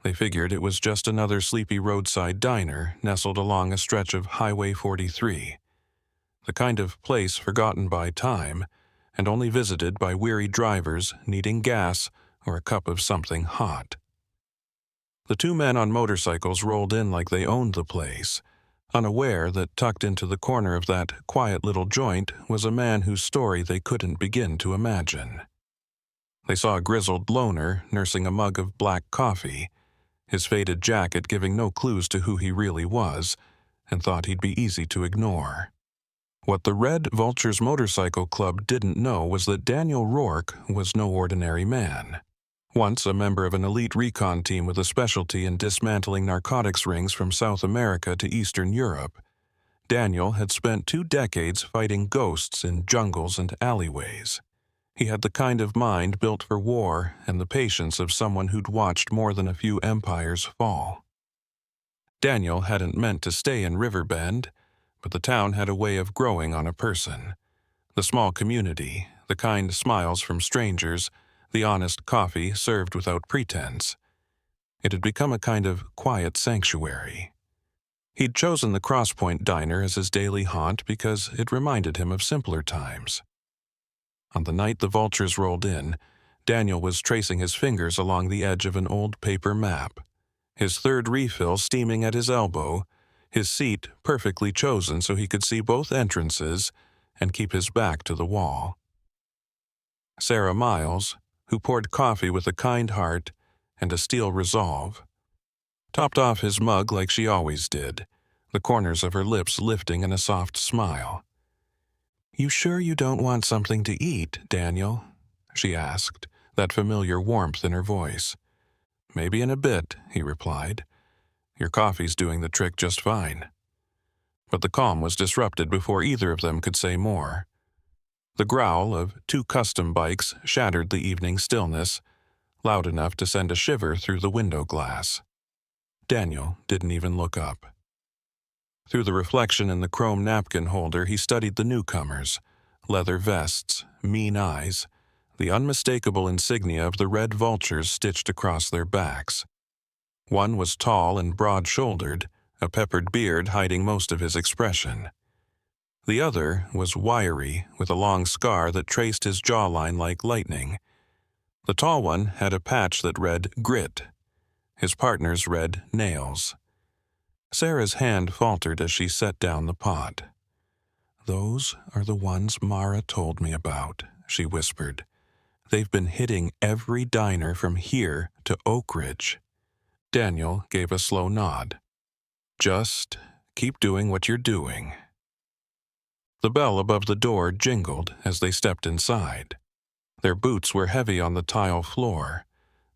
They figured it was just another sleepy roadside diner nestled along a stretch of Highway 43, the kind of place forgotten by time and only visited by weary drivers needing gas or a cup of something hot. The two men on motorcycles rolled in like they owned the place, unaware that tucked into the corner of that quiet little joint was a man whose story they couldn't begin to imagine. They saw a grizzled loner nursing a mug of black coffee, his faded jacket giving no clues to who he really was, and thought he'd be easy to ignore. What the Red Vultures Motorcycle Club didn't know was that Daniel Rourke was no ordinary man. Once a member of an elite recon team with a specialty in dismantling narcotics rings from South America to Eastern Europe, Daniel had spent 2 decades fighting ghosts in jungles and alleyways. He had the kind of mind built for war and the patience of someone who'd watched more than a few empires fall. Daniel hadn't meant to stay in Riverbend, but the town had a way of growing on a person. The small community, the kind smiles from strangers, the honest coffee served without pretense. It had become a kind of quiet sanctuary. He'd chosen the Crosspoint Diner as his daily haunt because it reminded him of simpler times. On the night the vultures rolled in, Daniel was tracing his fingers along the edge of an old paper map, his third refill steaming at his elbow, his seat perfectly chosen so he could see both entrances and keep his back to the wall. Sarah Miles, who poured coffee with a kind heart and a steel resolve, topped off his mug like she always did, the corners of her lips lifting in a soft smile. "You sure you don't want something to eat, Daniel?" she asked, that familiar warmth in her voice. "Maybe in a bit," he replied. "Your coffee's doing the trick just fine." But the calm was disrupted before either of them could say more. The growl of 2 custom bikes shattered the evening stillness, loud enough to send a shiver through the window glass. Daniel didn't even look up. Through the reflection in the chrome napkin holder, he studied the newcomers, leather vests, mean eyes, the unmistakable insignia of the Red Vultures stitched across their backs. One was tall and broad-shouldered, a peppered beard hiding most of his expression. The other was wiry, with a long scar that traced his jawline like lightning. The tall one had a patch that read Grit. His partner's read Nails. Sarah's hand faltered as she set down the pot. "Those are the ones Mara told me about," she whispered. "They've been hitting every diner from here to Oak Ridge." Daniel gave a slow nod. "Just keep doing what you're doing." The bell above the door jingled as they stepped inside. Their boots were heavy on the tile floor,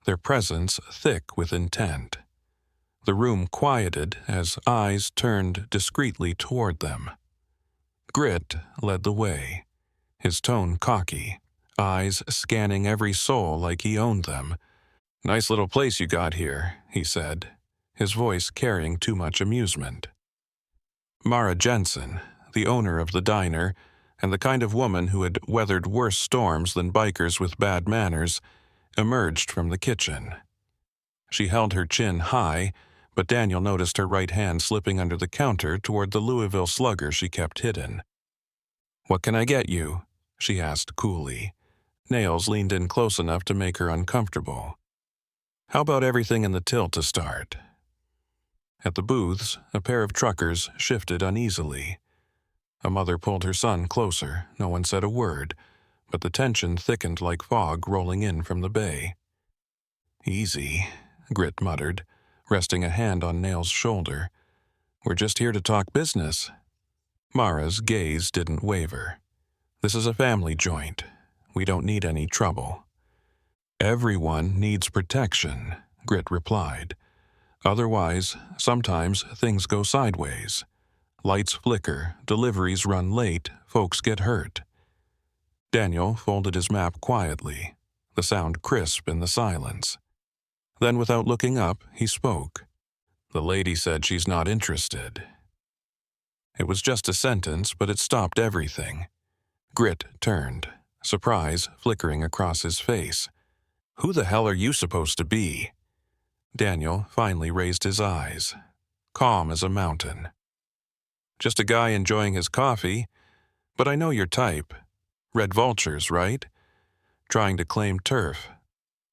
their presence thick with intent. The room quieted as eyes turned discreetly toward them. Grit led the way, his tone cocky, eyes scanning every soul like he owned them. "Nice little place you got here," he said, his voice carrying too much amusement. Mara Jensen, the owner of the diner, and the kind of woman who had weathered worse storms than bikers with bad manners, emerged from the kitchen. She held her chin high, but Daniel noticed her right hand slipping under the counter toward the Louisville Slugger she kept hidden. "What can I get you?" she asked coolly. Nails leaned in close enough to make her uncomfortable. "How about everything in the till to start?" At the booths, a pair of truckers shifted uneasily. A mother pulled her son closer. No one said a word, but the tension thickened like fog rolling in from the bay. "Easy," Grit muttered, resting a hand on Nail's shoulder. "We're just here to talk business." Mara's gaze didn't waver. "This is a family joint. We don't need any trouble." "Everyone needs protection," Grit replied. "Otherwise, sometimes things go sideways. Lights flicker, deliveries run late, folks get hurt." Daniel folded his map quietly, the sound crisp in the silence. Then, without looking up, he spoke. "The lady said she's not interested." It was just a sentence, but it stopped everything. Grit turned, surprise flickering across his face. "Who the hell are you supposed to be?" Daniel finally raised his eyes, calm as a mountain. "Just a guy enjoying his coffee, but I know your type. Red vultures, right? Trying to claim turf.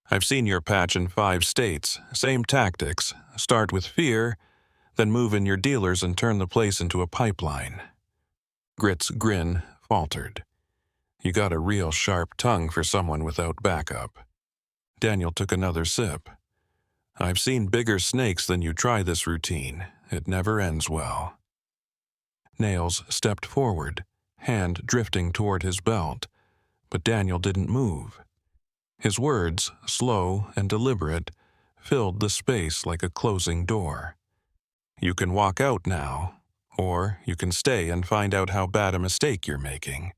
I've seen your patch in 5 states, same tactics. Start with fear, then move in your dealers and turn the place into a pipeline." Grit's grin faltered. "You got a real sharp tongue for someone without backup." Daniel took another sip. "I've seen bigger snakes than you try this routine. It never ends well." Nails stepped forward, hand drifting toward his belt, but Daniel didn't move. His words, slow and deliberate, filled the space like a closing door. "You can walk out now, or you can stay and find out how bad a mistake you're making."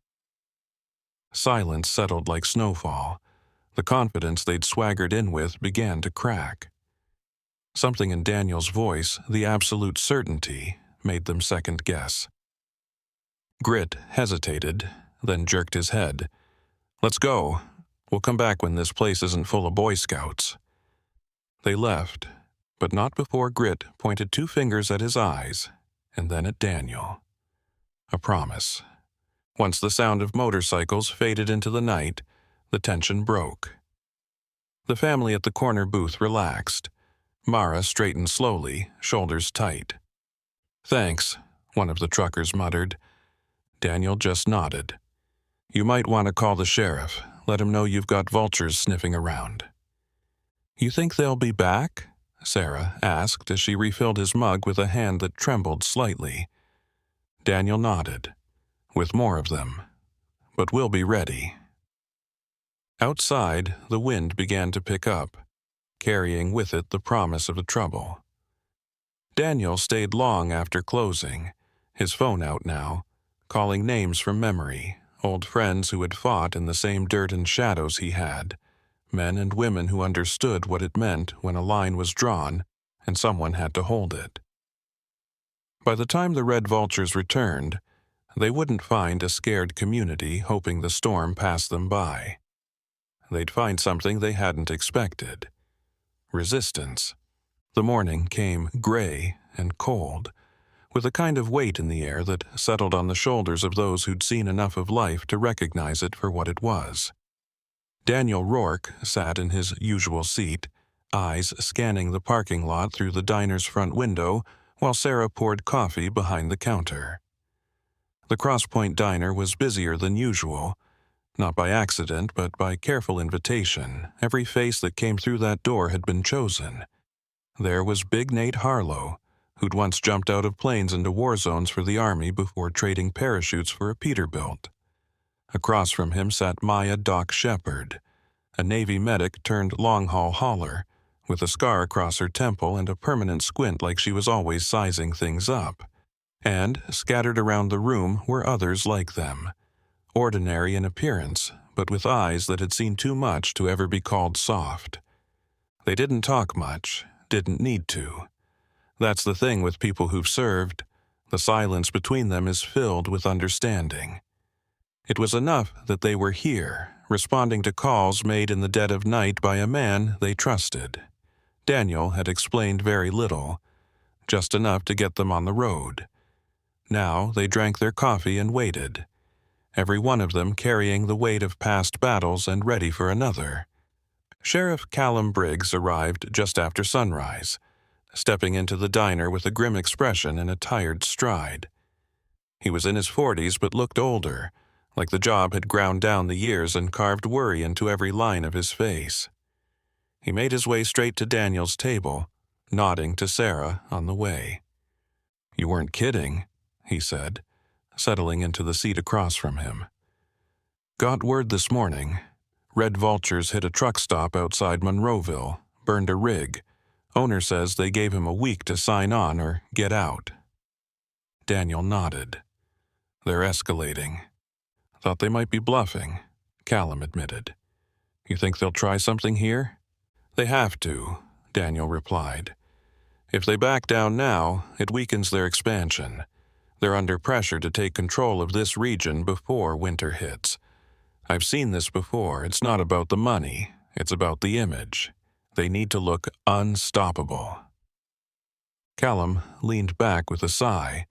Silence settled like snowfall. The confidence they'd swaggered in with began to crack. Something in Daniel's voice, the absolute certainty, made them second guess. Grit hesitated, then jerked his head. "Let's go. We'll come back when this place isn't full of Boy Scouts." They left, but not before Grit pointed 2 fingers at his eyes, and then at Daniel. A promise. Once the sound of motorcycles faded into the night, the tension broke. The family at the corner booth relaxed. Mara straightened slowly, shoulders tight. "Thanks," one of the truckers muttered. Daniel just nodded. "You might want to call the sheriff. Let him know you've got vultures sniffing around." "You think they'll be back?" Sarah asked as she refilled his mug with a hand that trembled slightly. Daniel nodded. "With more of them. But we'll be ready." Outside, the wind began to pick up, carrying with it the promise of a trouble. Daniel stayed long after closing, his phone out now, calling names from memory, old friends who had fought in the same dirt and shadows he had, men and women who understood what it meant when a line was drawn and someone had to hold it. By the time the Red Vultures returned, they wouldn't find a scared community hoping the storm passed them by. They'd find something they hadn't expected. Resistance. The morning came gray and cold, with a kind of weight in the air that settled on the shoulders of those who'd seen enough of life to recognize it for what it was. Daniel Rourke sat in his usual seat, eyes scanning the parking lot through the diner's front window while Sarah poured coffee behind the counter. The Crosspoint Diner was busier than usual. Not by accident, but by careful invitation. Every face that came through that door had been chosen. There was Big Nate Harlow, who'd once jumped out of planes into war zones for the Army before trading parachutes for a Peterbilt. Across from him sat Maya Doc Shepard, a Navy medic turned long-haul hauler, with a scar across her temple and a permanent squint like she was always sizing things up. And, scattered around the room, were others like them. Ordinary in appearance, but with eyes that had seen too much to ever be called soft. They didn't talk much, didn't need to. That's the thing with people who've served. The silence between them is filled with understanding. It was enough that they were here, responding to calls made in the dead of night by a man they trusted. Daniel had explained very little, just enough to get them on the road. Now they drank their coffee and waited, every one of them carrying the weight of past battles and ready for another. Sheriff Callum Briggs arrived just after sunrise, stepping into the diner with a grim expression and a tired stride. He was in his 40s but looked older, like the job had ground down the years and carved worry into every line of his face. He made his way straight to Daniel's table, nodding to Sarah on the way. "You weren't kidding," he said, settling into the seat across from him. "Got word this morning. Red Vultures hit a truck stop outside Monroeville, burned a rig. Owner says they gave him a week to sign on or get out." Daniel nodded. "They're escalating." "Thought they might be bluffing," Callum admitted. "You think they'll try something here?" "They have to," Daniel replied. "If they back down now, it weakens their expansion. They're under pressure to take control of this region before winter hits. I've seen this before. It's not about the money. It's about the image. They need to look unstoppable. Callum leaned back with a sigh,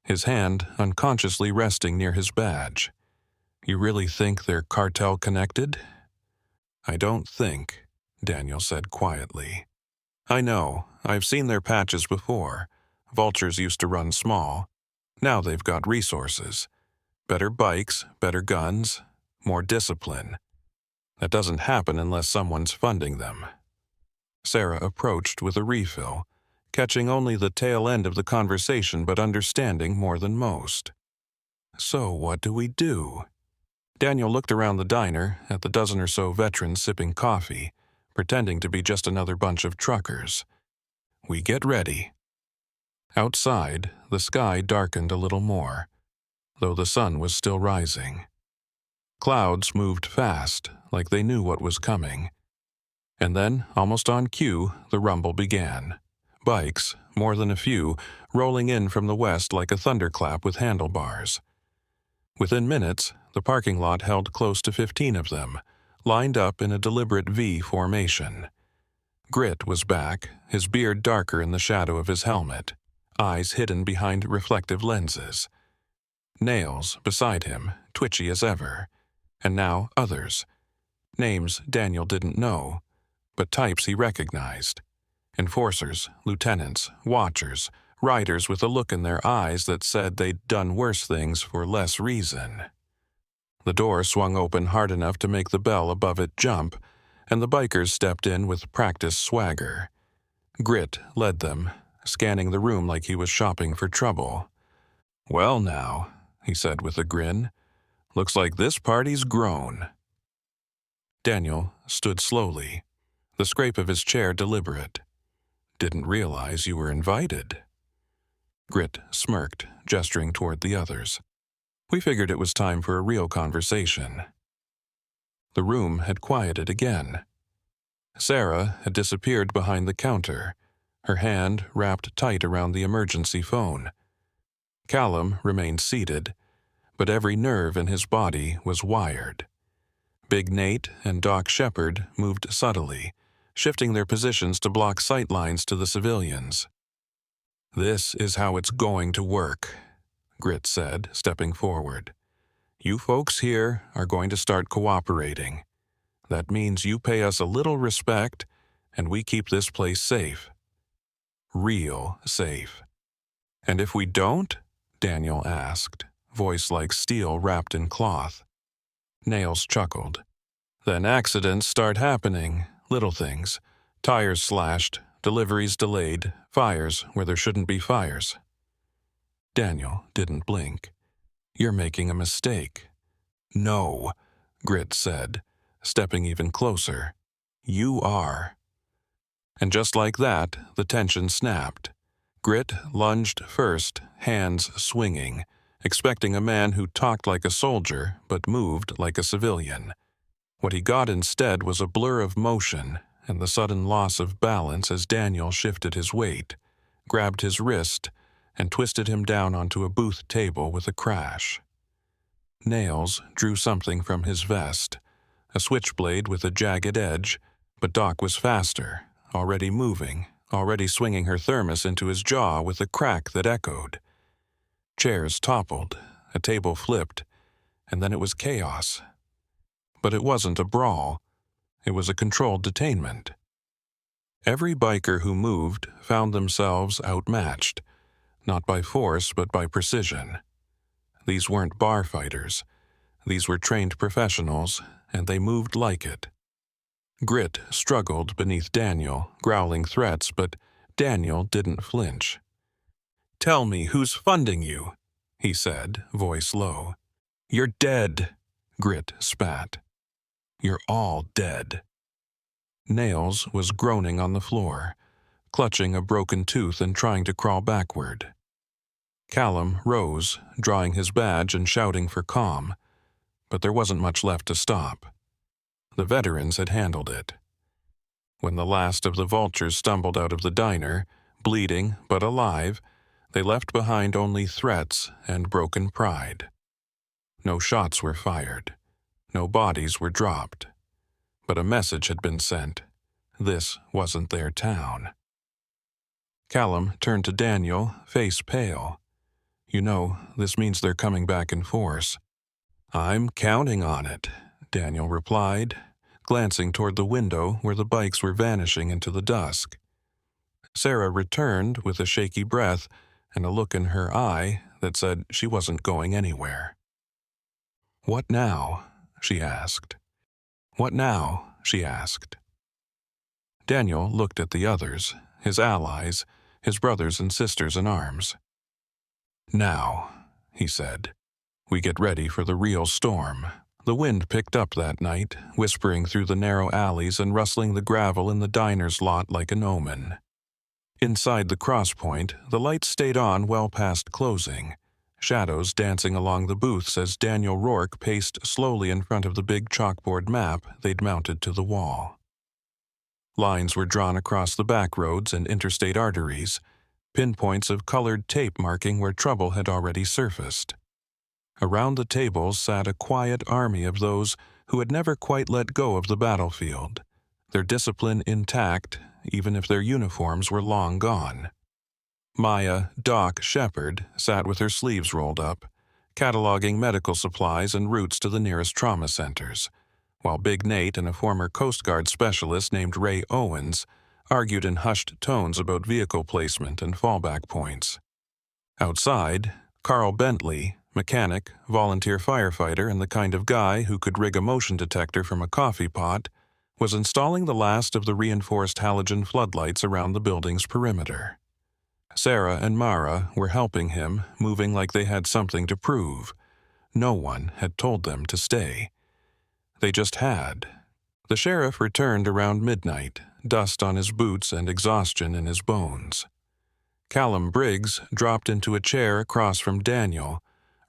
his hand unconsciously resting near his badge. You really think they're cartel-connected? I don't think, Daniel said quietly. I know, I've seen their patches before. Vultures used to run small. Now they've got resources. Better bikes, better guns, more discipline. That doesn't happen unless someone's funding them. Sarah approached with a refill, catching only the tail end of the conversation but understanding more than most. So what do we do? Daniel looked around the diner at the dozen or so veterans sipping coffee, pretending to be just another bunch of truckers. We get ready. Outside, the sky darkened a little more, though the sun was still rising. Clouds moved fast, like they knew what was coming. And then, almost on cue, the rumble began. Bikes, more than a few, rolling in from the west like a thunderclap with handlebars. Within minutes, the parking lot held close to 15 of them, lined up in a deliberate V formation. Grit was back, his beard darker in the shadow of his helmet, eyes hidden behind reflective lenses. Nails, beside him, twitchy as ever. And now others. Names Daniel didn't know, but types he recognized. Enforcers, lieutenants, watchers, riders with a look in their eyes that said they'd done worse things for less reason. The door swung open hard enough to make the bell above it jump, and the bikers stepped in with practiced swagger. Grit led them, scanning the room like he was shopping for trouble. Well now, he said with a grin, looks like this party's grown. Daniel stood slowly, the scrape of his chair deliberate. Didn't realize you were invited. Grit smirked, gesturing toward the others. We figured it was time for a real conversation. The room had quieted again. Sarah had disappeared behind the counter, her hand wrapped tight around the emergency phone. Callum remained seated, but every nerve in his body was wired. Big Nate and Doc Shepard moved subtly, shifting their positions to block sight lines to the civilians. This is how it's going to work, Grit said, stepping forward. You folks here are going to start cooperating. That means you pay us a little respect, and we keep this place safe. Real safe. And if we don't? Daniel asked, voice like steel wrapped in cloth. Nails chuckled. Then accidents start happening, little things. Tires slashed, deliveries delayed, fires where there shouldn't be fires. Daniel didn't blink. You're making a mistake. No, Grit said, stepping even closer. You are. And just like that, the tension snapped. Grit lunged first, hands swinging, expecting a man who talked like a soldier but moved like a civilian. What he got instead was a blur of motion and the sudden loss of balance as Daniel shifted his weight, grabbed his wrist, and twisted him down onto a booth table with a crash. Nails drew something from his vest, a switchblade with a jagged edge, but Doc was faster, already moving, already swinging her thermos into his jaw with a crack that echoed. Chairs toppled, a table flipped, and then it was chaos. But it wasn't a brawl. It was a controlled detainment. Every biker who moved found themselves outmatched, not by force but by precision. These weren't bar fighters. These were trained professionals, and they moved like it. Grit struggled beneath Daniel, growling threats, but Daniel didn't flinch. "Tell me who's funding you," he said, voice low. "You're dead," Grit spat. "You're all dead." Nails was groaning on the floor, clutching a broken tooth and trying to crawl backward. Callum rose, drawing his badge and shouting for calm, but there wasn't much left to stop. The veterans had handled it. When the last of the vultures stumbled out of the diner, bleeding but alive, they left behind only threats and broken pride. No shots were fired. No bodies were dropped. But a message had been sent. This wasn't their town. Callum turned to Daniel, face pale. "You know, this means they're coming back in force." "I'm counting on it," Daniel replied, glancing toward the window where the bikes were vanishing into the dusk. Sarah returned with a shaky breath and a look in her eye that said she wasn't going anywhere. "What now?" she asked. "What now?" she asked. Daniel looked at the others, his allies, his brothers and sisters in arms. "Now," he said, "we get ready for the real storm." The wind picked up that night, whispering through the narrow alleys and rustling the gravel in the diner's lot like an omen. Inside the crosspoint, the lights stayed on well past closing, shadows dancing along the booths as Daniel Rourke paced slowly in front of the big chalkboard map they'd mounted to the wall. Lines were drawn across the back roads and interstate arteries, pinpoints of colored tape marking where trouble had already surfaced. Around the tables sat a quiet army of those who had never quite let go of the battlefield, their discipline intact even if their uniforms were long gone. Maya Doc Shepard sat with her sleeves rolled up, cataloging medical supplies and routes to the nearest trauma centers, while Big Nate and a former Coast Guard specialist named Ray Owens argued in hushed tones about vehicle placement and fallback points. Outside, Carl Bentley, mechanic, volunteer firefighter, and the kind of guy who could rig a motion detector from a coffee pot, was installing the last of the reinforced halogen floodlights around the building's perimeter. Sarah and Mara were helping him, moving like they had something to prove. No one had told them to stay. They just had. The sheriff returned around midnight, dust on his boots and exhaustion in his bones. Callum Briggs dropped into a chair across from Daniel,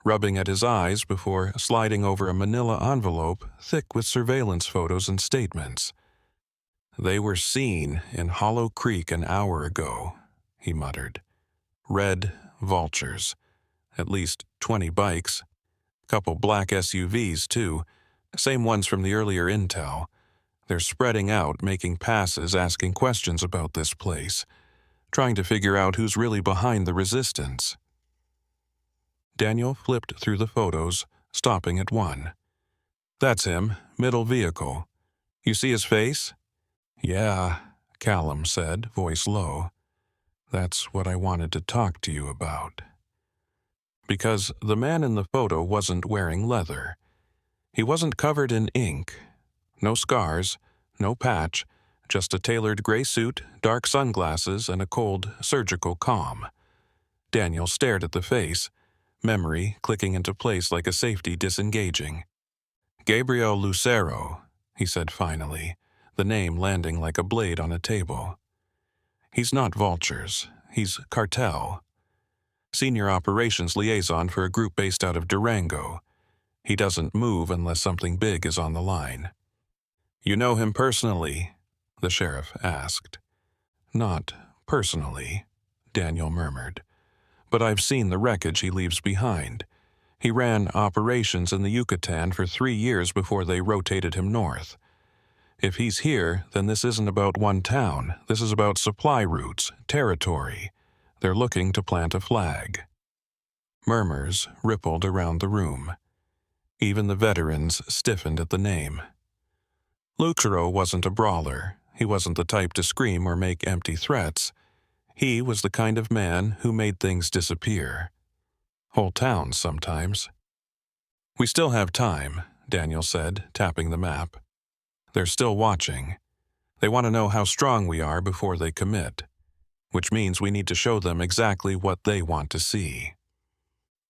rubbing at his eyes before sliding over a manila envelope thick with surveillance photos and statements. "They were seen in Hollow Creek an hour ago," he muttered. "Red vultures. At least 20 bikes. Couple black SUVs, too. Same ones from the earlier intel. They're spreading out, making passes, asking questions about this place, trying to figure out who's really behind the resistance." Daniel flipped through the photos, stopping at one. "That's him, middle vehicle. You see his face?" "Yeah," Callum said, voice low. "That's what I wanted to talk to you about." Because the man in the photo wasn't wearing leather. He wasn't covered in ink. No scars, no patch, just a tailored gray suit, dark sunglasses, and a cold, surgical calm. Daniel stared at the face, memory clicking into place like a safety disengaging. "Gabriel Lucero," he said finally, the name landing like a blade on a table. "He's not vultures. He's cartel. Senior operations liaison for a group based out of Durango. He doesn't move unless something big is on the line." "You know him personally?" the sheriff asked. "Not personally," Daniel murmured. "But I've seen the wreckage he leaves behind. He ran operations in the Yucatan for 3 years before they rotated him north. If he's here, then this isn't about one town. This is about supply routes, territory. They're looking to plant a flag." Murmurs rippled around the room. Even the veterans stiffened at the name. Lucero wasn't a brawler. He wasn't the type to scream or make empty threats. He was the kind of man who made things disappear. Whole towns sometimes. "We still have time," Daniel said, tapping the map. "They're still watching. They want to know how strong we are before they commit, which means we need to show them exactly what they want to see."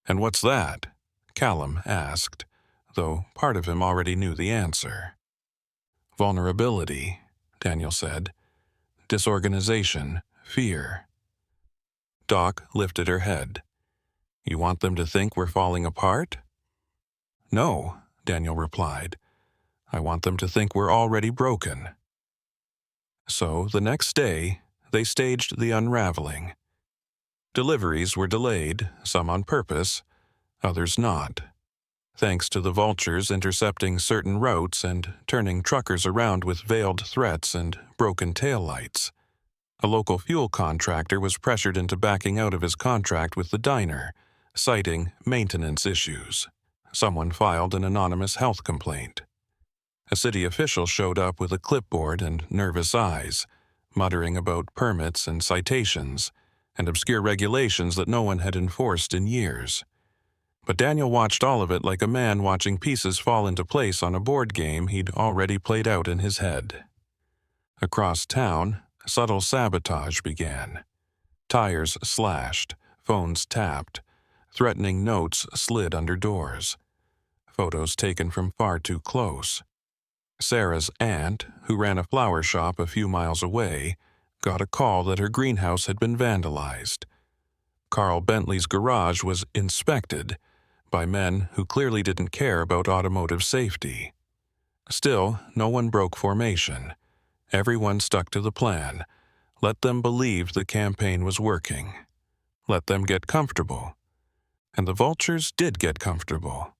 "And what's that?" Callum asked, though part of him already knew the answer. "Vulnerability," Daniel said. "Disorganization, fear." Doc lifted her head. "You want them to think we're falling apart?" "No," Daniel replied. "I want them to think we're already broken." So the next day, they staged the unraveling. Deliveries were delayed, some on purpose, others not. thanks to the vultures intercepting certain routes and turning truckers around with veiled threats and broken taillights. A local fuel contractor was pressured into backing out of his contract with the diner, citing maintenance issues. Someone filed an anonymous health complaint. A city official showed up with a clipboard and nervous eyes, muttering about permits and citations and obscure regulations that no one had enforced in years. But Daniel watched all of it like a man watching pieces fall into place on a board game he'd already played out in his head. Across town, subtle sabotage began. Tires slashed, phones tapped, threatening notes slid under doors. Photos taken from far too close. Sarah's aunt, who ran a flower shop a few miles away, got a call that her greenhouse had been vandalized. Carl Bentley's garage was inspected by men who clearly didn't care about automotive safety. Still, no one broke formation. Everyone stuck to the plan. Let them believe the campaign was working. Let them get comfortable. And the vultures did get comfortable.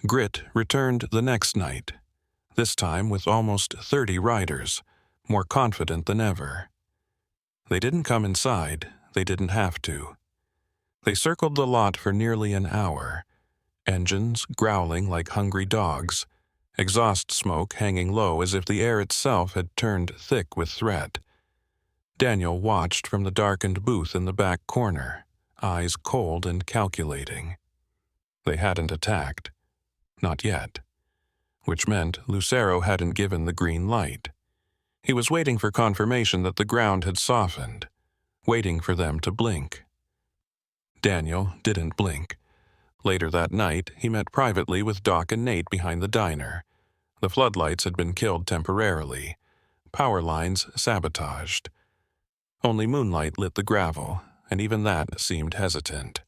Grit returned the next night, this time with almost 30 riders, more confident than ever. They didn't come inside. They didn't have to. They circled the lot for nearly an hour, engines growling like hungry dogs, exhaust smoke hanging low as if the air itself had turned thick with threat. Daniel watched from the darkened booth in the back corner, eyes cold and calculating. They hadn't attacked. Not yet. Which meant Lucero hadn't given the green light. He was waiting for confirmation that the ground had softened, waiting for them to blink. Daniel didn't blink. Later that night, he met privately with Doc and Nate behind the diner. The floodlights had been killed temporarily. Power lines sabotaged. Only moonlight lit the gravel, and even that seemed hesitant.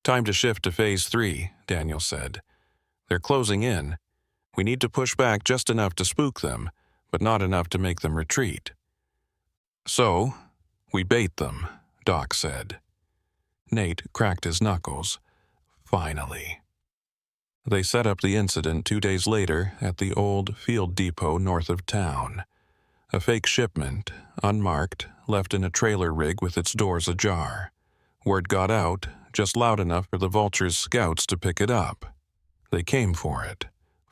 "Time to shift to Phase 3, Daniel said. "They're closing in. We need to push back just enough to spook them, but not enough to make them retreat." "So, we bait them," Doc said. Nate cracked his knuckles. Finally. They set up the incident 2 days later at the old field depot north of town. A fake shipment, unmarked, left in a trailer rig with its doors ajar. Word got out, just loud enough for the Vulture's scouts to pick it up. They came for it.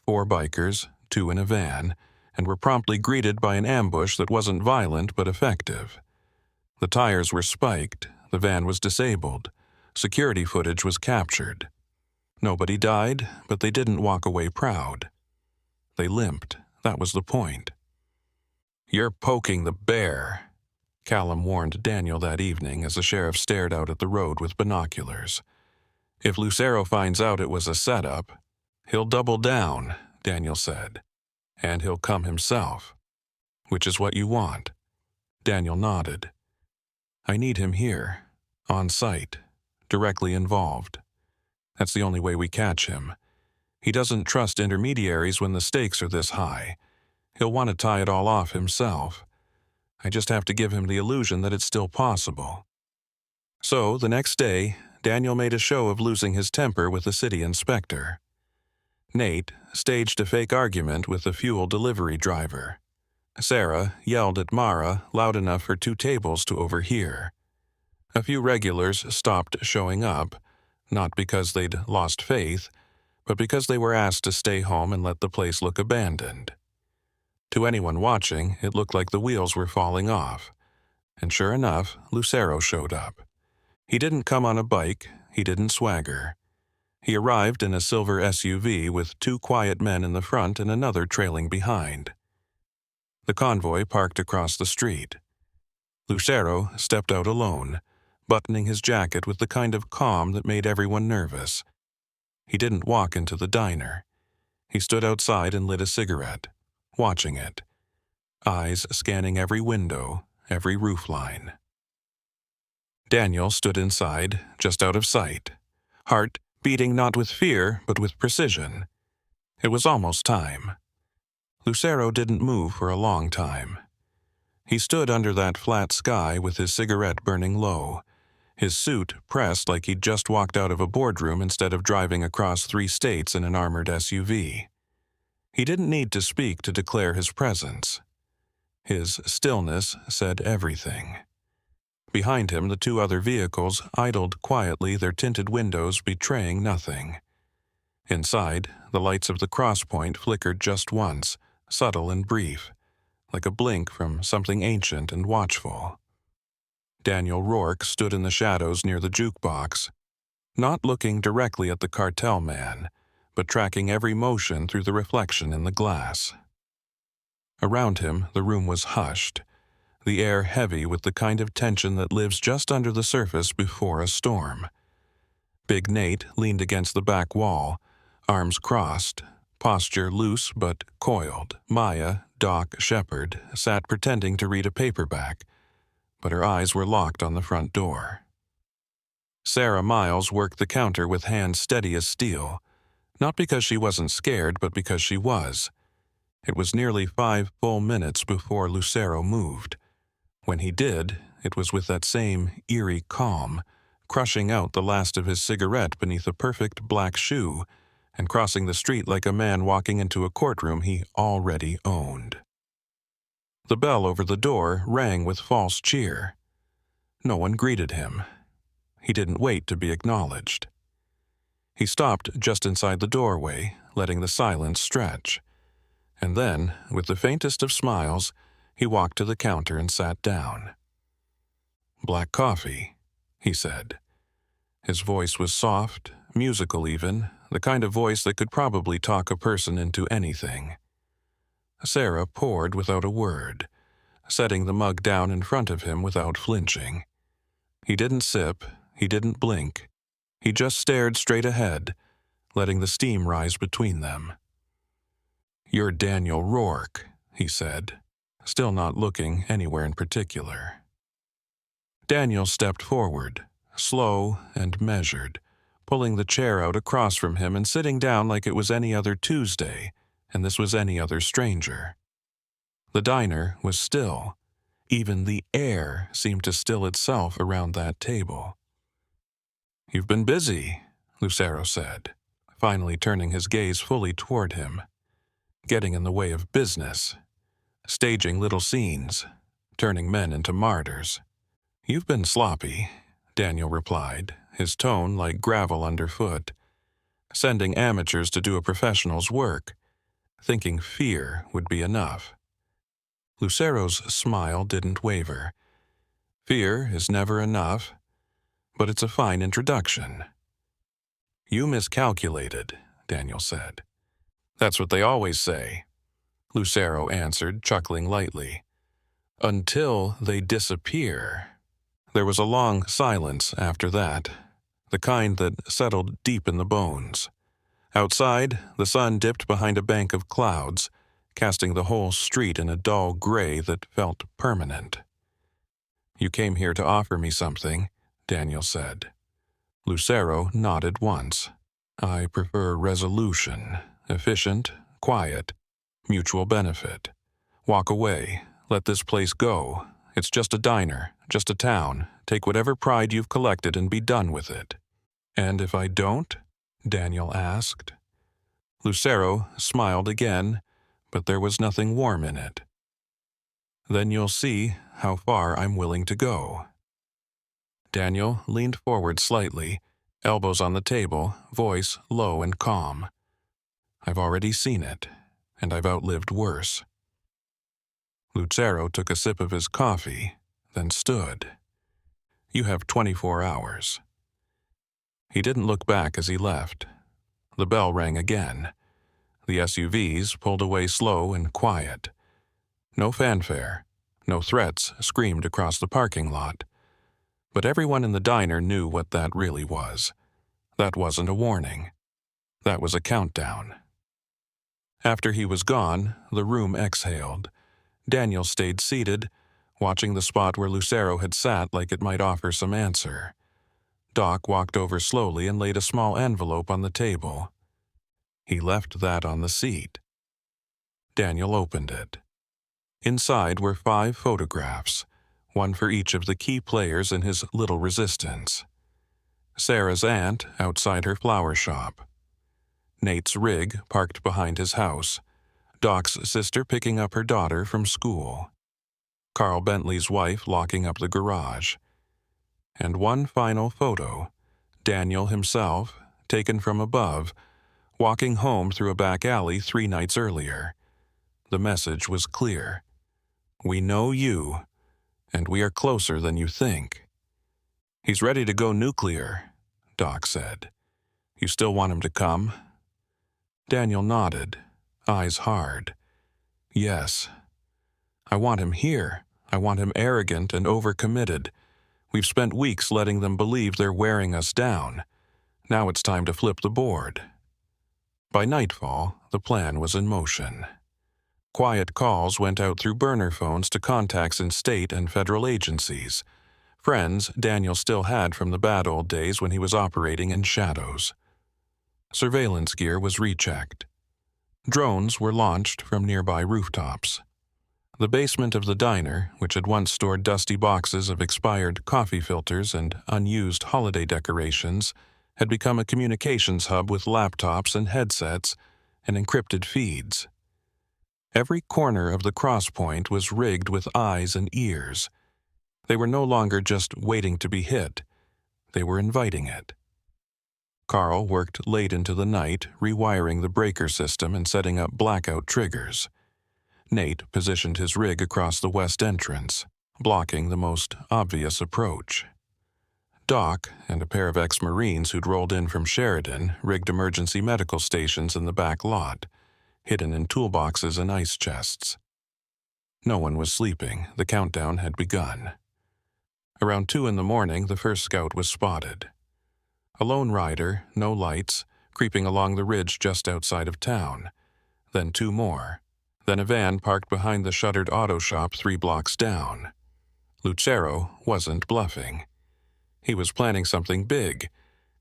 4 bikers, 2 in a van, and were promptly greeted by an ambush that wasn't violent but effective. The tires were spiked, the van was disabled, security footage was captured. Nobody died, but they didn't walk away proud. They limped, that was the point. "You're poking the bear," Callum warned Daniel that evening as the sheriff stared out at the road with binoculars. "If Lucero finds out it was a setup, he'll double down," Daniel said. "And he'll come himself. Which is what you want." Daniel nodded. "I need him here, on site, directly involved. That's the only way we catch him. He doesn't trust intermediaries when the stakes are this high. He'll want to tie it all off himself. I just have to give him the illusion that it's still possible." So, the next day, Daniel made a show of losing his temper with the city inspector. Nate staged a fake argument with the fuel delivery driver. Sarah yelled at Mara loud enough for 2 tables to overhear. A few regulars stopped showing up, not because they'd lost faith, but because they were asked to stay home and let the place look abandoned. To anyone watching, it looked like the wheels were falling off. And sure enough, Lucero showed up. He didn't come on a bike, he didn't swagger. He arrived in a silver SUV with 2 quiet men in the front and another trailing behind. The convoy parked across the street. Lucero stepped out alone, buttoning his jacket with the kind of calm that made everyone nervous. He didn't walk into the diner. He stood outside and lit a cigarette, watching it, eyes scanning every window, every roofline. Daniel stood inside, just out of sight, heart beating not with fear but with precision. It was almost time. Lucero didn't move for a long time. He stood under that flat sky with his cigarette burning low, his suit pressed like he'd just walked out of a boardroom instead of driving across 3 states in an armored SUV. He didn't need to speak to declare his presence. His stillness said everything. Behind him, the 2 other vehicles idled quietly, their tinted windows betraying nothing. Inside, the lights of the crosspoint flickered just once, subtle and brief, like a blink from something ancient and watchful. Daniel Rourke stood in the shadows near the jukebox, not looking directly at the cartel man, but tracking every motion through the reflection in the glass. Around him, the room was hushed, the air heavy with the kind of tension that lives just under the surface before a storm. Big Nate leaned against the back wall, arms crossed, posture loose but coiled. Maya, Doc Shepard, sat pretending to read a paperback, but her eyes were locked on the front door. Sarah Miles worked the counter with hands steady as steel, not because she wasn't scared, but because she was. It was nearly 5 full minutes before Lucero moved. When he did, it was with that same eerie calm, crushing out the last of his cigarette beneath a perfect black shoe and crossing the street like a man walking into a courtroom he already owned. The bell over the door rang with false cheer. No one greeted him. He didn't wait to be acknowledged. He stopped just inside the doorway, letting the silence stretch. And then, with the faintest of smiles, he walked to the counter and sat down. "Black coffee," he said. His voice was soft, musical even, the kind of voice that could probably talk a person into anything. Sarah poured without a word, setting the mug down in front of him without flinching. He didn't sip, he didn't blink. He just stared straight ahead, letting the steam rise between them. "You're Daniel Rourke," he said, still not looking anywhere in particular. Daniel stepped forward, slow and measured, pulling the chair out across from him and sitting down like it was any other Tuesday, and this was any other stranger. The diner was still. Even the air seemed to still itself around that table. "You've been busy," Lucero said, finally turning his gaze fully toward him. "Getting in the way of business. Staging little scenes. Turning men into martyrs." "You've been sloppy," Daniel replied, his tone like gravel underfoot. "Sending amateurs to do a professional's work. Thinking fear would be enough." Lucero's smile didn't waver. "Fear is never enough, but it's a fine introduction." "You miscalculated," Daniel said. "That's what they always say," Lucero answered, chuckling lightly. "Until they disappear." There was a long silence after that, the kind that settled deep in the bones. Outside, the sun dipped behind a bank of clouds, casting the whole street in a dull gray that felt permanent. "You came here to offer me something," Daniel said. Lucero nodded once. "I prefer resolution, efficient, quiet, mutual benefit. Walk away, let this place go. It's just a diner, just a town. Take whatever pride you've collected and be done with it." "And if I don't?" Daniel asked. Lucero smiled again, but there was nothing warm in it. "Then you'll see how far I'm willing to go." Daniel leaned forward slightly, elbows on the table, voice low and calm. "I've already seen it, and I've outlived worse." Lucero took a sip of his coffee, then stood. "You have 24 hours." He didn't look back as he left. The bell rang again. The SUVs pulled away slow and quiet. No fanfare, no threats screamed across the parking lot. But everyone in the diner knew what that really was. That wasn't a warning. That was a countdown. After he was gone, the room exhaled. Daniel stayed seated, watching the spot where Lucero had sat like it might offer some answer. Doc walked over slowly and laid a small envelope on the table. He left that on the seat. Daniel opened it. Inside were 5 photographs, one for each of the key players in his little resistance. Sarah's aunt outside her flower shop. Nate's rig parked behind his house. Doc's sister picking up her daughter from school. Carl Bentley's wife locking up the garage. And one final photo, Daniel himself, taken from above, walking home through a back alley 3 nights earlier. The message was clear. We know you, and we are closer than you think. He's ready to go nuclear, Doc said. You still want him to come? Daniel nodded, eyes hard. Yes. I want him here. I want him arrogant and overcommitted. We've spent weeks letting them believe they're wearing us down. Now it's time to flip the board. By nightfall, the plan was in motion. Quiet calls went out through burner phones to contacts in state and federal agencies, friends Daniel still had from the bad old days when he was operating in shadows. Surveillance gear was rechecked. Drones were launched from nearby rooftops. The basement of the diner, which had once stored dusty boxes of expired coffee filters and unused holiday decorations, had become a communications hub with laptops and headsets and encrypted feeds. Every corner of the cross point was rigged with eyes and ears. They were no longer just waiting to be hit. They were inviting it. Carl worked late into the night, rewiring the breaker system and setting up blackout triggers. Nate positioned his rig across the west entrance, blocking the most obvious approach. Doc and a pair of ex-Marines who'd rolled in from Sheridan rigged emergency medical stations in the back lot, hidden in toolboxes and ice chests. No one was sleeping. The countdown had begun. Around 2 a.m, the first scout was spotted. A lone rider, no lights, creeping along the ridge just outside of town. Then 2 more. Then a van parked behind the shuttered auto shop 3 blocks down. Lucero wasn't bluffing. He was planning something big,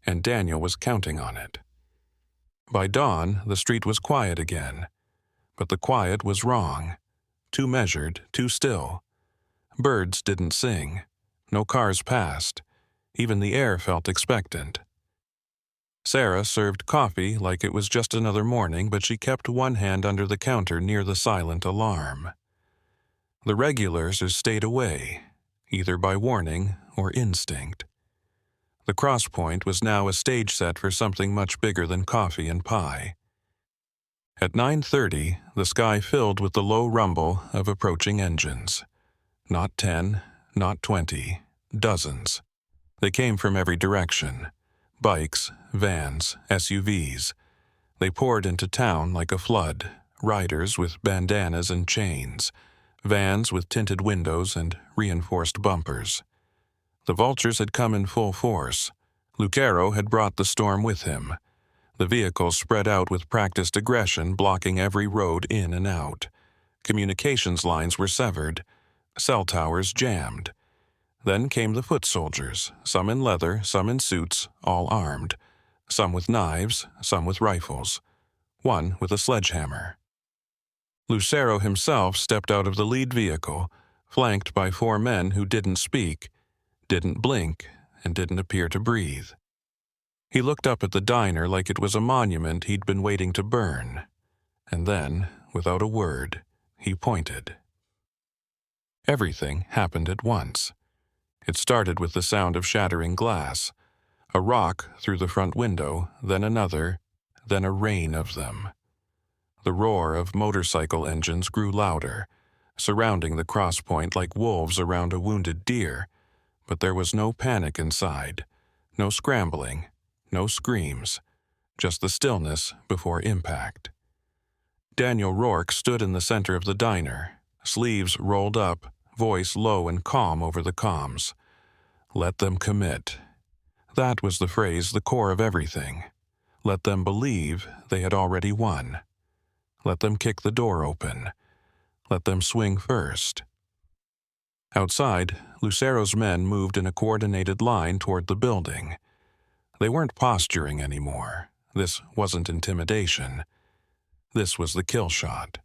and Daniel was counting on it. By dawn, the street was quiet again. But the quiet was wrong. Too measured, too still. Birds didn't sing. No cars passed. Even the air felt expectant. Sarah served coffee like it was just another morning, but she kept one hand under the counter near the silent alarm. The regulars stayed away, either by warning or instinct. The cross point was now a stage set for something much bigger than coffee and pie. At 9:30, the sky filled with the low rumble of approaching engines. Not 10, not 20, dozens. They came from every direction. Bikes, vans, SUVs. They poured into town like a flood, riders with bandanas and chains, vans with tinted windows and reinforced bumpers. The vultures had come in full force. Lucero had brought the storm with him. The vehicles spread out with practiced aggression, blocking every road in and out. Communications lines were severed. Cell towers jammed. Then came the foot soldiers, some in leather, some in suits, all armed. Some with knives, some with rifles. One with a sledgehammer. Lucero himself stepped out of the lead vehicle, flanked by 4 men who didn't speak, didn't blink, and didn't appear to breathe. He looked up at the diner like it was a monument he'd been waiting to burn. And then, without a word, he pointed. Everything happened at once. It started with the sound of shattering glass, a rock through the front window, then another, then a rain of them. The roar of motorcycle engines grew louder, surrounding the cross point like wolves around a wounded deer, but there was no panic inside, no scrambling, no screams, just the stillness before impact. Daniel Rourke stood in the center of the diner, sleeves rolled up, voice low and calm over the comms. Let them commit. That was the phrase, the core of everything. Let them believe they had already won. Let them kick the door open. Let them swing first. Outside, Lucero's men moved in a coordinated line toward the building. They weren't posturing anymore. This wasn't intimidation. This was the kill shot.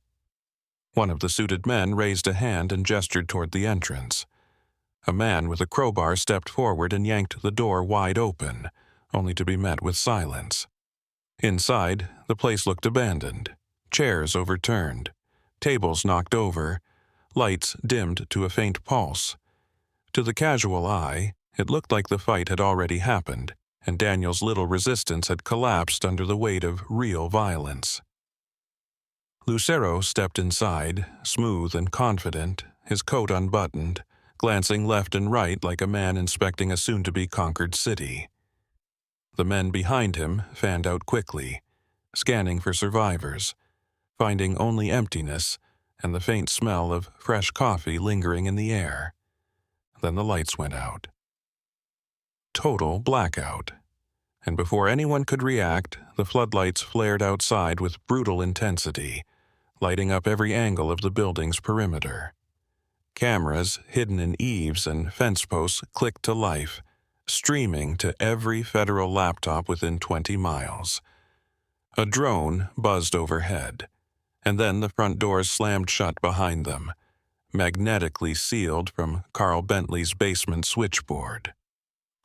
One of the suited men raised a hand and gestured toward the entrance. A man with a crowbar stepped forward and yanked the door wide open, only to be met with silence. Inside, the place looked abandoned. Chairs overturned, tables knocked over, lights dimmed to a faint pulse. To the casual eye, it looked like the fight had already happened, and Daniel's little resistance had collapsed under the weight of real violence. Lucero stepped inside, smooth and confident, his coat unbuttoned, glancing left and right like a man inspecting a soon-to-be-conquered city. The men behind him fanned out quickly, scanning for survivors, finding only emptiness and the faint smell of fresh coffee lingering in the air. Then the lights went out. Total blackout. And before anyone could react, the floodlights flared outside with brutal intensity, lighting up every angle of the building's perimeter. Cameras hidden in eaves and fence posts clicked to life, streaming to every federal laptop within 20 miles. A drone buzzed overhead, and then the front doors slammed shut behind them, magnetically sealed from Carl Bentley's basement switchboard.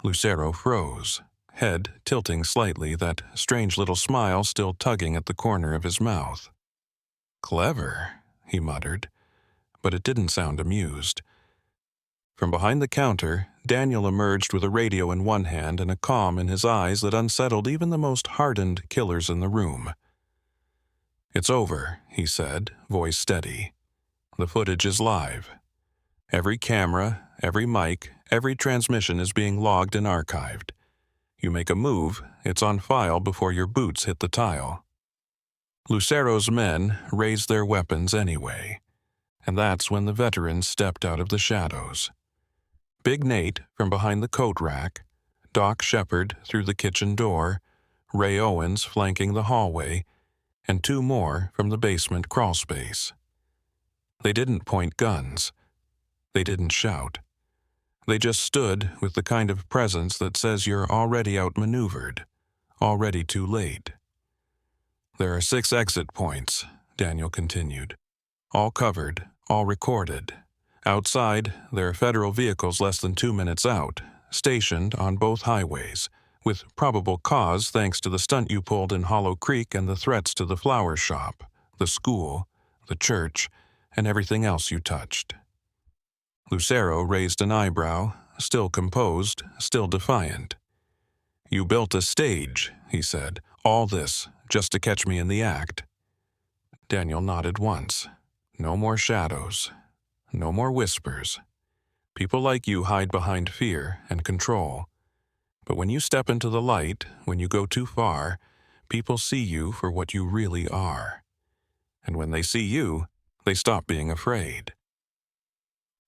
Lucero froze, head tilting slightly, that strange little smile still tugging at the corner of his mouth. "Clever," he muttered, but it didn't sound amused. From behind the counter, Daniel emerged with a radio in one hand and a calm in his eyes that unsettled even the most hardened killers in the room. "It's over," he said, voice steady. "The footage is live. Every camera, every mic, every transmission is being logged and archived. You make a move, it's on file before your boots hit the tile." Lucero's men raised their weapons anyway, and that's when the veterans stepped out of the shadows. Big Nate from behind the coat rack, Doc Shepard through the kitchen door, Ray Owens flanking the hallway, and two more from the basement crawlspace. They didn't point guns. They didn't shout. They just stood with the kind of presence that says you're already outmaneuvered, already too late. "There are 6 exit points," Daniel continued. "All covered, all recorded. Outside, there are federal vehicles less than 2 minutes out, stationed on both highways, with probable cause thanks to the stunt you pulled in Hollow Creek and the threats to the flower shop, the school, the church, and everything else you touched." Lucero raised an eyebrow, still composed, still defiant. "You built a stage," he said. "All this, just to catch me in the act." Daniel nodded once. "No more shadows. No more whispers. People like you hide behind fear and control. But when you step into the light, when you go too far, people see you for what you really are. And when they see you, they stop being afraid."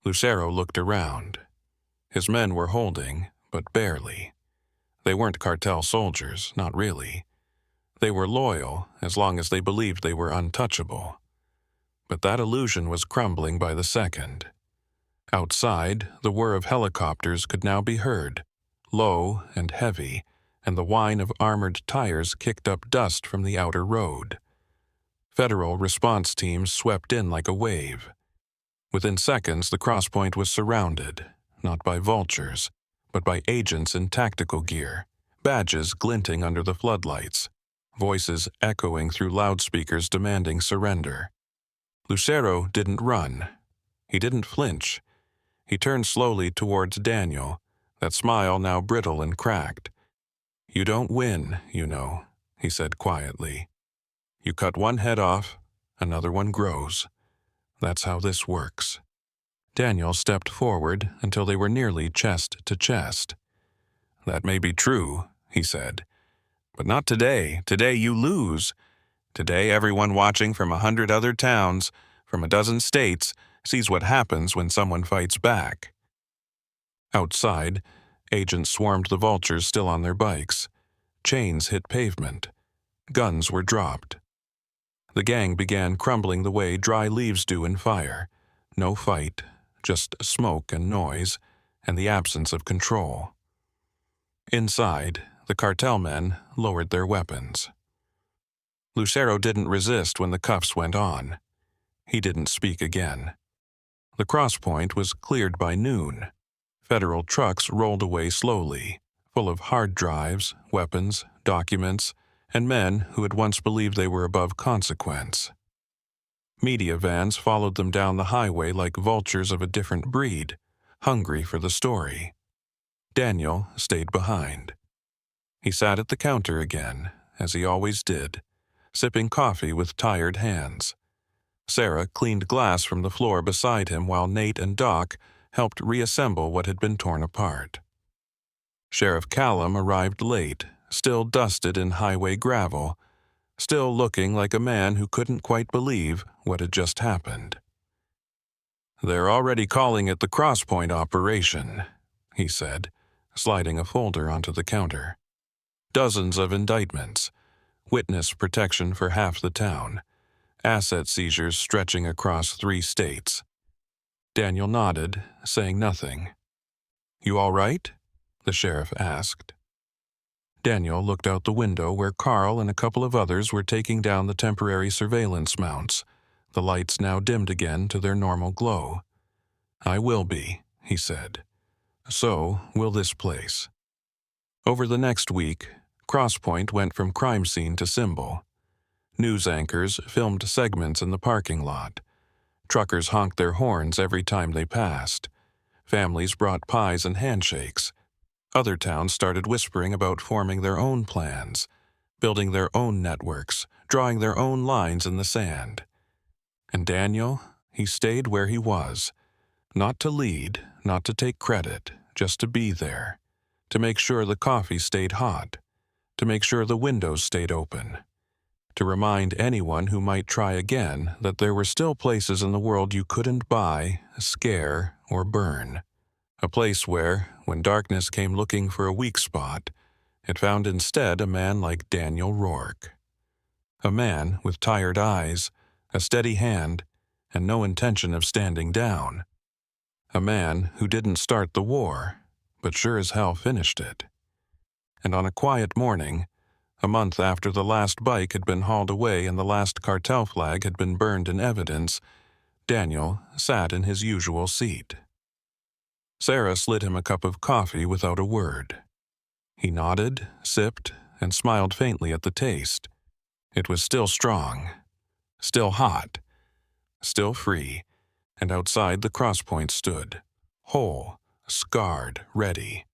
Lucero looked around. His men were holding, but barely. They weren't cartel soldiers, not really. They were loyal as long as they believed they were untouchable. But that illusion was crumbling by the second. Outside, the whir of helicopters could now be heard, low and heavy, and the whine of armored tires kicked up dust from the outer road. Federal response teams swept in like a wave. Within seconds, the crosspoint was surrounded, not by vultures, but by agents in tactical gear, badges glinting under the floodlights, voices echoing through loudspeakers demanding surrender. Lucero didn't run. He didn't flinch. He turned slowly towards Daniel, that smile now brittle and cracked. "You don't win, you know," he said quietly. "You cut one head off, another one grows. That's how this works." Daniel stepped forward until they were nearly chest to chest. "That may be true," he said, "but not today. Today you lose. Today everyone watching from 100 other towns, from a dozen states, sees what happens when someone fights back." Outside, agents swarmed the vultures still on their bikes. Chains hit pavement. Guns were dropped. The gang began crumbling the way dry leaves do in fire. No fight, just smoke and noise, and the absence of control. Inside, the cartel men lowered their weapons. Lucero didn't resist when the cuffs went on. He didn't speak again. The crosspoint was cleared by noon. Federal trucks rolled away slowly, full of hard drives, weapons, documents, and men who had once believed they were above consequence. Media vans followed them down the highway like vultures of a different breed, hungry for the story. Daniel stayed behind. He sat at the counter again, as he always did, sipping coffee with tired hands. Sarah cleaned glass from the floor beside him while Nate and Doc helped reassemble what had been torn apart. Sheriff Callum arrived late, still dusted in highway gravel, still looking like a man who couldn't quite believe what had just happened. "They're already calling it the Crosspoint operation," he said, sliding a folder onto the counter. "Dozens of indictments, witness protection for half the town, asset seizures stretching across 3 states. Daniel nodded, saying nothing. "You all right?" the sheriff asked. Daniel looked out the window where Carl and a couple of others were taking down the temporary surveillance mounts, the lights now dimmed again to their normal glow. "I will be," he said. "So will this place." Over the next week, Crosspoint went from crime scene to symbol. News anchors filmed segments in the parking lot. Truckers honked their horns every time they passed. Families brought pies and handshakes. Other towns started whispering about forming their own plans, building their own networks, drawing their own lines in the sand. And Daniel, he stayed where he was. Not to lead, not to take credit, just to be there. To make sure the coffee stayed hot. To make sure the windows stayed open. To remind anyone who might try again that there were still places in the world you couldn't buy, scare, or burn. A place where, when darkness came looking for a weak spot, it found instead a man like Daniel Rourke. A man with tired eyes, a steady hand, and no intention of standing down. A man who didn't start the war, but sure as hell finished it. And on a quiet morning, a month after the last bike had been hauled away and the last cartel flag had been burned in evidence, Daniel sat in his usual seat. Sarah slid him a cup of coffee without a word. He nodded, sipped, and smiled faintly at the taste. It was still strong, still hot, still free, and outside the Crosspoint stood, whole, scarred, ready.